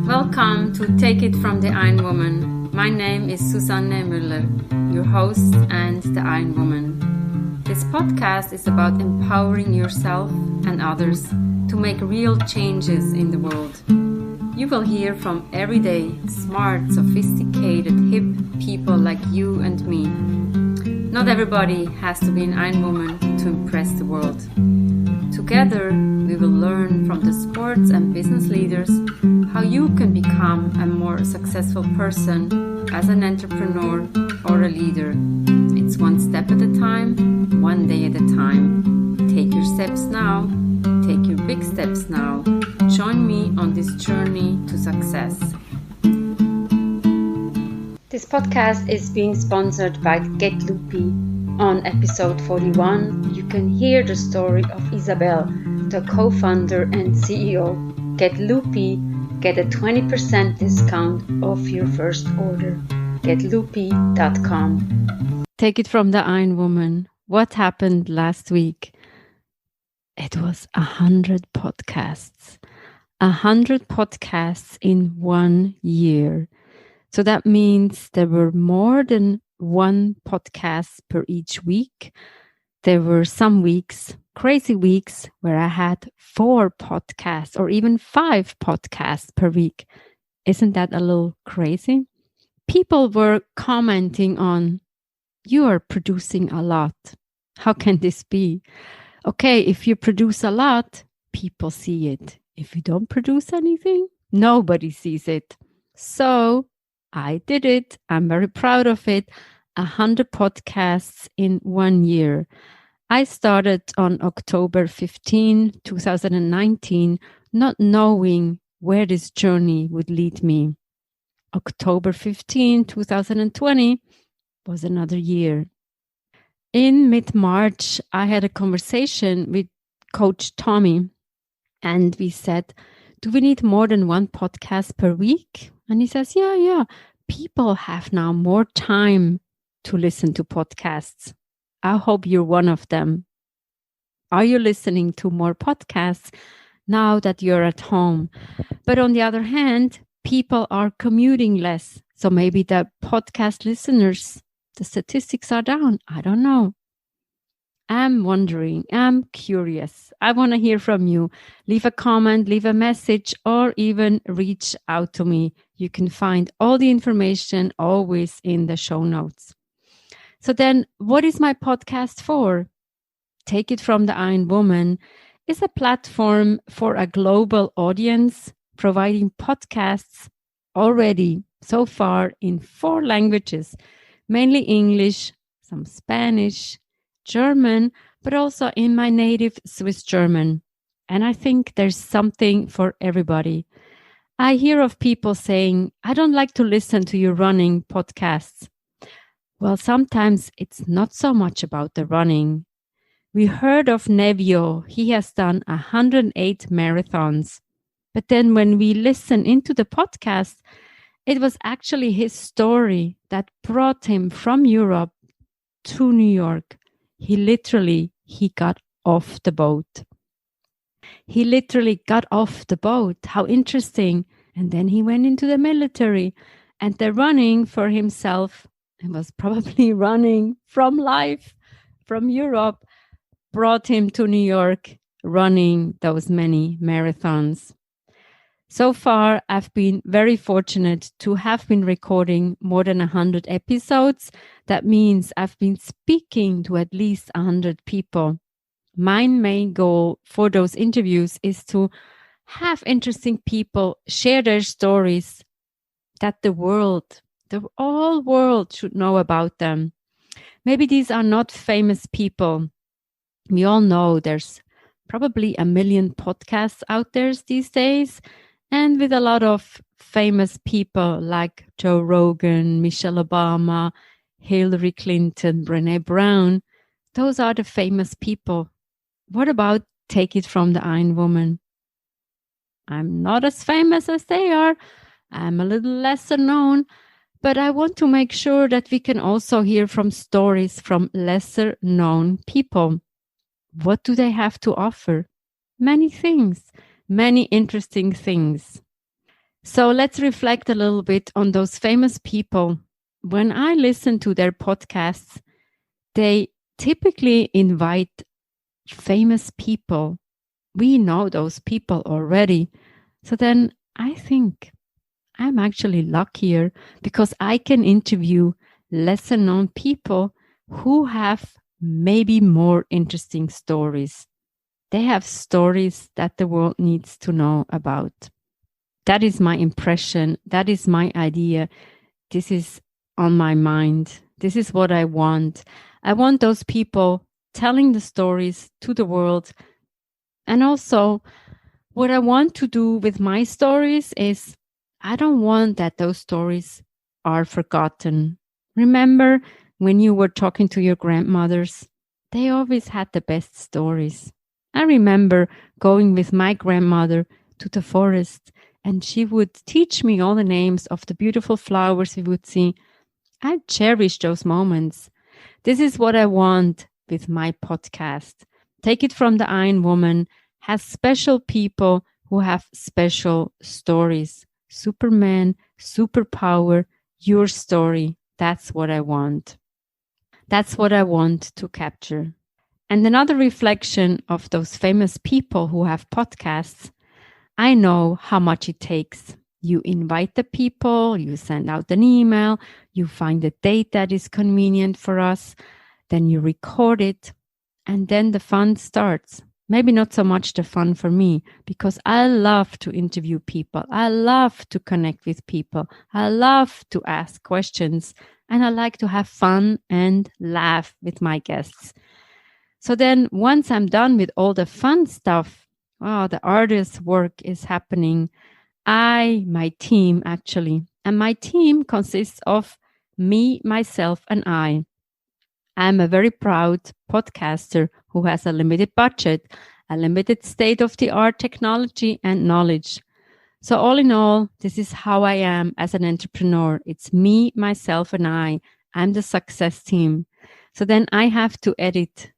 Welcome to Take It from the Ironwoman. My name is Susanne Mueller, your host and the Ironwoman. This podcast is about empowering yourself and others to make real changes in the world. You will hear from everyday, smart, sophisticated, hip people like you and me. Not everybody has to be an Ironwoman to impress the world. Together, we will learn from the sports and business leaders how you can become a more successful person as an entrepreneur or a leader. It's one step at a time, one day at a time. Take your steps now. Take your big steps now. Join me on this journey to success. This podcast is being sponsored by Get Loopy. On episode 41, you can hear the story of Isabel, the co-founder and CEO. Get Loopy, get a 20% discount off your first order. GetLoopy.com. Take it from the Ironwoman. What happened last week? It was 100 podcasts. 100 podcasts in 1 year. So that means there were more than one podcast per each week. There were some weeks, crazy weeks, where I had 4 podcasts or even 5 podcasts per week. Isn't that a little crazy? People were commenting on, you are producing a lot. How can this be? Okay, if you produce a lot, people see it. If you don't produce anything, nobody sees it. So I did it. I'm very proud of it. 100 podcasts in 1 year. I started on October 15, 2019, not knowing where this journey would lead me. October 15, 2020 was another year. In mid-March, I had a conversation with Coach Tommy, and we said, do we need more than one podcast per week? And he says, yeah. People have now more time to listen to podcasts. I hope you're one of them. Are you listening to more podcasts now that you're at home? But on the other hand, people are commuting less. So maybe the podcast listeners, the statistics are down. I don't know. I'm wondering. I'm curious. I want to hear from you. Leave a comment, leave a message, or even reach out to me. You can find all the information always in the show notes. So then, what is my podcast for? Take It from the Ironwoman is a platform for a global audience, providing podcasts already so far in 4 languages, mainly English, some Spanish, German, but also in my native Swiss German. And I think there's something for everybody. I hear of people saying, I don't like to listen to your running podcasts. Well, sometimes it's not so much about the running. We heard of Nevio. He has done 108 marathons. But then when we listen into the podcast, it was actually his story that brought him from Europe to New York. He got off the boat. He literally got off the boat. How interesting. And then he went into the military. And the running for himself, it was probably running from life, from Europe, brought him to New York, running those many marathons. So far, I've been very fortunate to have been recording more than 100 episodes. That means I've been speaking to at least 100 people. My main goal for those interviews is to have interesting people share their stories that the whole world should know about them. Maybe these are not famous people. We all know there's probably 1 million podcasts out there these days. And with a lot of famous people like Joe Rogan, Michelle Obama, Hillary Clinton, Brené Brown, those are the famous people. What about Take It from the Ironwoman? I'm not as famous as they are. I'm a little lesser known, but I want to make sure that we can also hear from stories from lesser known people. What do they have to offer? many things, many interesting things. So let's reflect a little bit on those famous people. When I listen to their podcasts, they typically invite famous people. We know those people already. So then I think I'm actually luckier because I can interview lesser known people who have maybe more interesting stories. They have stories that the world needs to know about. That is my impression. That is my idea. This is on my mind. This is what I want. I want those people telling the stories to the world. And also, what I want to do with my stories is I don't want that those stories are forgotten. Remember when you were talking to your grandmothers? They always had the best stories. I remember going with my grandmother to the forest and she would teach me all the names of the beautiful flowers we would see. I cherish those moments. This is what I want with my podcast. Take it from the Ironwoman, has special people who have special stories. Superman, superpower, your story. That's what I want. That's what I want to capture. And another reflection of those famous people who have podcasts, I know how much it takes. You invite the people, you send out an email, you find a date that is convenient for us, then you record it, and then the fun starts. Maybe not so much the fun for me, because I love to interview people. I love to connect with people. I love to ask questions, and I like to have fun and laugh with my guests. So then once I'm done with all the fun stuff, the artist's work is happening. My team actually, and my team consists of me, myself, and I. I'm a very proud podcaster who has a limited budget, a limited state of the art technology and knowledge. So all in all, this is how I am as an entrepreneur. It's me, myself, and I. I'm the success team. So then I have to edit.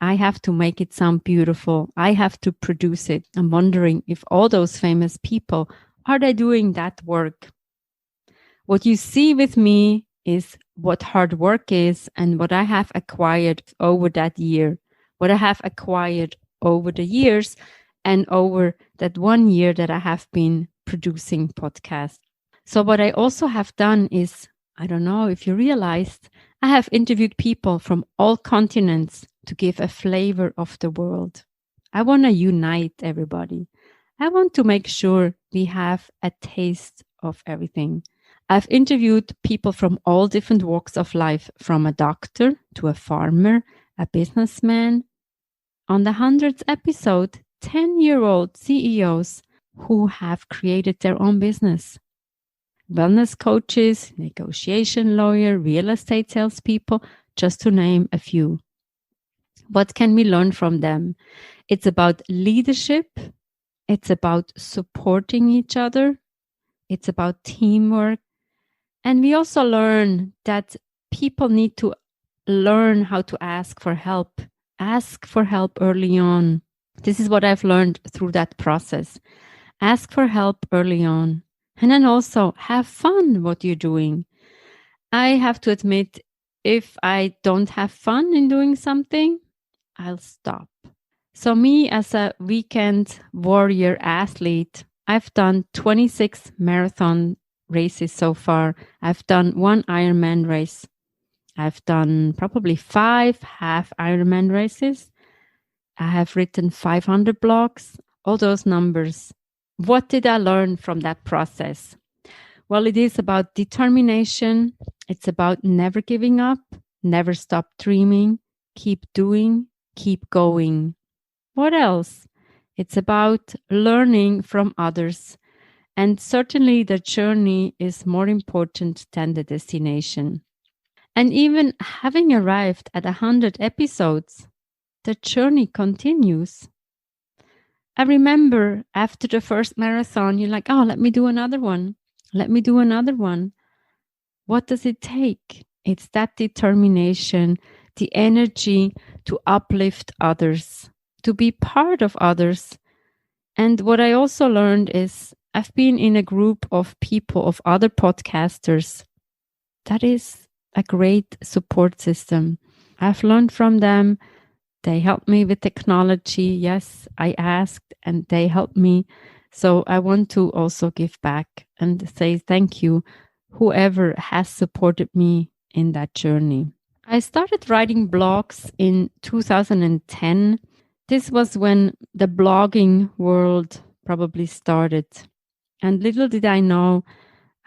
I have to make it sound beautiful. I have to produce it. I'm wondering if all those famous people, are they doing that work? What you see with me is what hard work is and what I have acquired over that year, what I have acquired over the years and over that 1 year that I have been producing podcasts. So what I also have done is, I don't know if you realized, I have interviewed people from all continents to give a flavor of the world. I want to unite everybody. I want to make sure we have a taste of everything. I've interviewed people from all different walks of life, from a doctor to a farmer, a businessman. On the 100th episode, 10-year-old CEOs who have created their own business. Wellness coaches, negotiation lawyer, real estate salespeople, just to name a few. What can we learn from them? It's about leadership. It's about supporting each other. It's about teamwork. And we also learn that people need to learn how to ask for help. Ask for help early on. This is what I've learned through that process. Ask for help early on. And then also have fun what you're doing. I have to admit, if I don't have fun in doing something, I'll stop. So me as a weekend warrior athlete, I've done 26 marathon races so far. I've done 1 Ironman race. I've done probably 5 half Ironman races. I have written 500 blogs, all those numbers. What did I learn from that process? Well, it is about determination. It's about never giving up, never stop dreaming, keep doing, keep going. What else? It's about learning from others. And certainly the journey is more important than the destination. And even having arrived at 100 episodes, the journey continues. I remember after the first marathon, you're like, oh, let me do another one. Let me do another one. What does it take? It's that determination, the energy to uplift others, to be part of others, And what I also learned is I've been in a group of people, of other podcasters. That is a great support system. I've learned from them. They helped me with technology. Yes, I asked and they helped me. So I want to also give back and say thank you, whoever has supported me in that journey. I started writing blogs in 2010. This was when the blogging world probably started. And little did I know,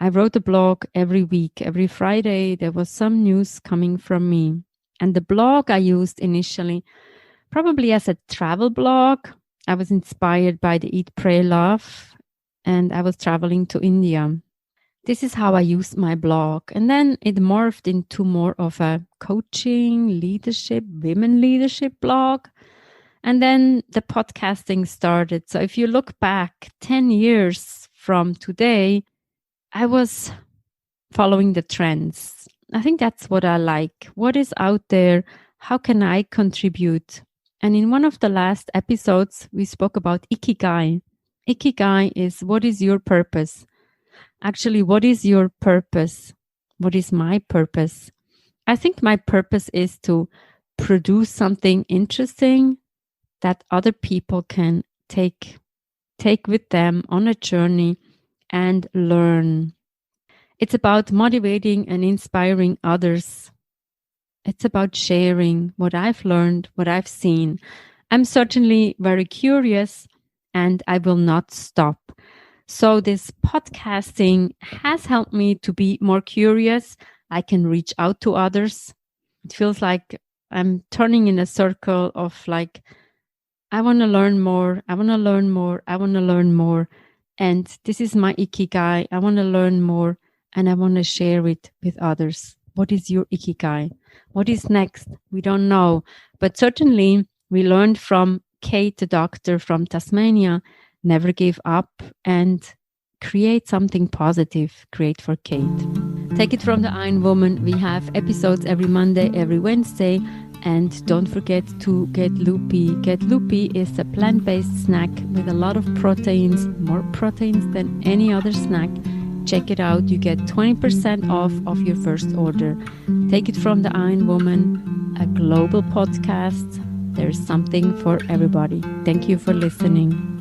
I wrote a blog every week. Every Friday, there was some news coming from me. And the blog I used initially, probably as a travel blog. I was inspired by the Eat, Pray, Love, and I was traveling to India. This is how I used my blog. And then it morphed into more of a coaching, leadership, women leadership blog. And then the podcasting started. So if you look back 10 years from today, I was following the trends. I think that's what I like. What is out there? How can I contribute? And in one of the last episodes, we spoke about Ikigai. Ikigai is, what is your purpose? Actually, what is your purpose? What is my purpose? I think my purpose is to produce something interesting that other people can take with them on a journey and learn. It's about motivating and inspiring others. It's about sharing what I've learned, what I've seen. I'm certainly very curious and I will not stop. So this podcasting has helped me to be more curious. I can reach out to others. It feels like I'm turning in a circle of like, I want to learn more. I want to learn more. I want to learn more. And this is my Ikigai. I want to learn more and I want to share it with others. What is your Ikigai? What is next? We don't know. But certainly we learned from Kate, the doctor from Tasmania, never give up and create something positive. Create for Kate. Take it from the Ironwoman. We have episodes every Monday, every Wednesday. And don't forget to get Loopy. Get Loopy is a plant-based snack with a lot of proteins, more proteins than any other snack. Check it out. You get 20% off of your first order. Take it from the Ironwoman, a global podcast. There's something for everybody. Thank you for listening.